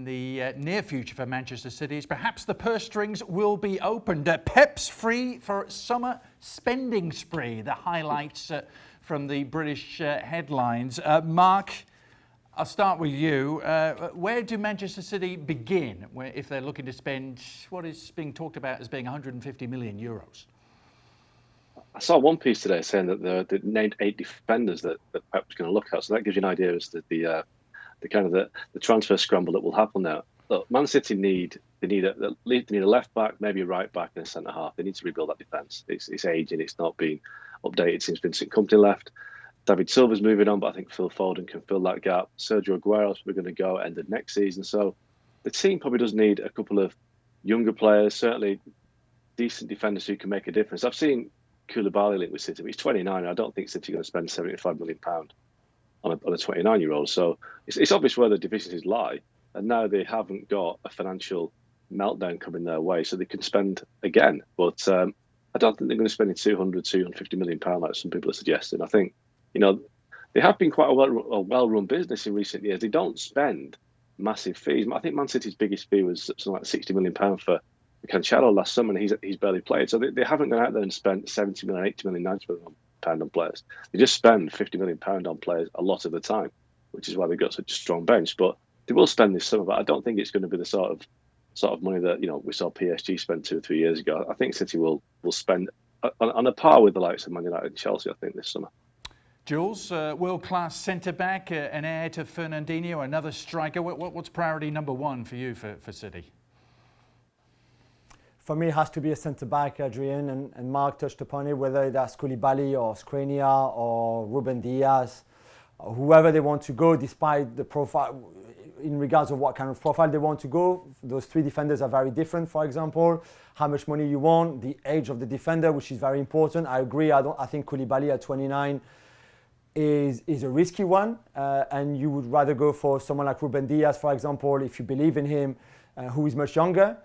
The near future for Manchester City is perhaps the purse strings will be opened. Pep's free for summer spending spree. The highlights from the British headlines. Mark, I'll start with you. Where do Manchester City begin if they're looking to spend what is being talked about as being 150 million euros? I saw one piece today saying that they named 8 defenders that Pep's going to look at. So that gives you an idea as to the transfer scramble that will happen now. Look, Man City need a left back, maybe a right back, and a centre half. They need to rebuild that defence. It's aging. It's not been updated since Vincent Kompany left. David Silva's moving on, but I think Phil Foden can fill that gap. Sergio Aguero is going to go end of next season. So the team probably does need a couple of younger players, certainly decent defenders who can make a difference. I've seen Koulibaly linked with City, but he's 29. I don't think City are going to spend £75 million on a 29-year-old. So it's obvious where the deficiencies lie. And now they haven't got a financial meltdown coming their way, so they can spend again. But I don't think they're going to spend £250 million like some people are suggesting. I think, they have been quite a well-run business in recent years. They don't spend massive fees. I think Man City's biggest fee was something like £60 million for Cancelo last summer, and he's barely played. So they haven't gone out there and spent £70 million, £80 million, £90 million on players. They just spend £50 million on players a lot of the time, which is why they've got such a strong bench. But they will spend this summer, but I don't think it's going to be the sort of money that we saw PSG spend 2 or 3 years ago. I think City will spend on a par with the likes of Man United and Chelsea, I think, this summer. Jules, world-class centre-back, an heir to Fernandinho, another striker. What's priority number one for you for City? For me, it has to be a centre-back, Adrian, and Mark touched upon it, whether that's Koulibaly or Skriniar or Ruben Diaz, or whoever they want to go, despite the profile, in regards of what kind of profile they want to go. Those 3 defenders are very different, for example. How much money you want, the age of the defender, which is very important. I agree, I think Koulibaly at 29 is a risky one, and you would rather go for someone like Ruben Diaz, for example, if you believe in him, who is much younger,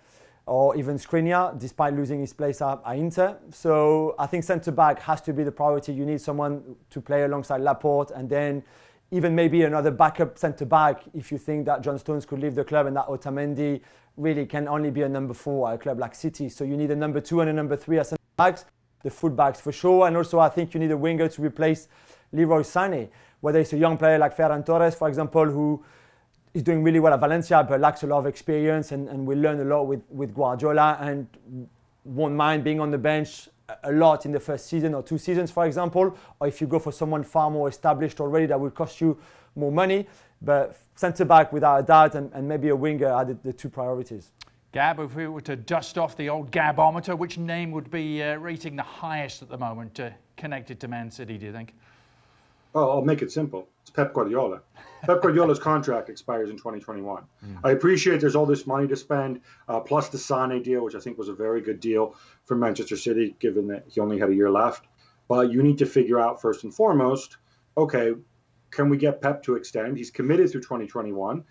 or even Skriniar, despite losing his place at Inter. So I think centre-back has to be the priority. You need someone to play alongside Laporte, and then even maybe another backup centre-back if you think that John Stones could leave the club and that Otamendi really can only be a number 4 at a club like City. So you need a number 2 and a number 3 as centre-backs, the full-backs for sure. And also I think you need a winger to replace Leroy Sané, whether it's a young player like Ferran Torres, for example, who is doing really well at Valencia but lacks a lot of experience and will learn a lot with Guardiola and won't mind being on the bench a lot in the first season or 2 seasons, for example. Or if you go for someone far more established already, that will cost you more money. But centre-back without a doubt and maybe a winger are the 2 priorities. Gab, if we were to dust off the old Gabometer, which name would be rating the highest at the moment connected to Man City, do you think? Oh, I'll make it simple. It's Pep Guardiola. Pep Guardiola's contract expires in 2021. I appreciate there's all this money to spend, plus the Sané deal, which I think was a very good deal for Manchester City, given that he only had a year left. But you need to figure out, first and foremost, okay, can we get Pep to extend? He's committed through 2021.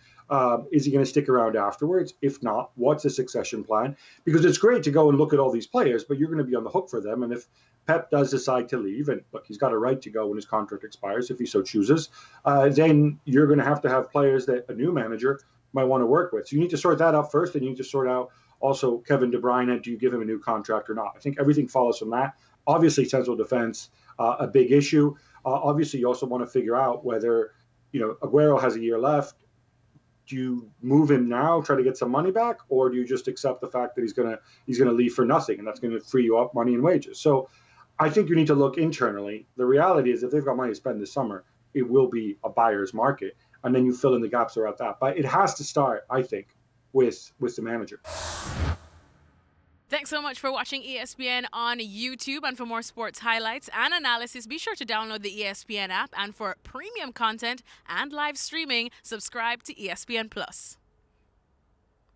Is he going to stick around afterwards? If not, what's the succession plan? Because it's great to go and look at all these players, but you're going to be on the hook for them. And if Pep does decide to leave, and look, he's got a right to go when his contract expires if he so chooses, then you're going to have players that a new manager might want to work with. So you need to sort that out first, and you need to sort out also Kevin De Bruyne. Do you give him a new contract or not? I think everything follows from that. Obviously, central defense, a big issue. Obviously, you also want to figure out whether, Aguero has a year left. Do you move him now, try to get some money back, or do you just accept the fact that he's gonna leave for nothing, and that's going to free you up money and wages? So I think you need to look internally. The reality is if they've got money to spend this summer, it will be a buyer's market, and then you fill in the gaps around that. But it has to start, I think, with the manager. Thanks so much for watching ESPN on YouTube. And for more sports highlights and analysis, be sure to download the ESPN app. And for premium content and live streaming, subscribe to ESPN Plus.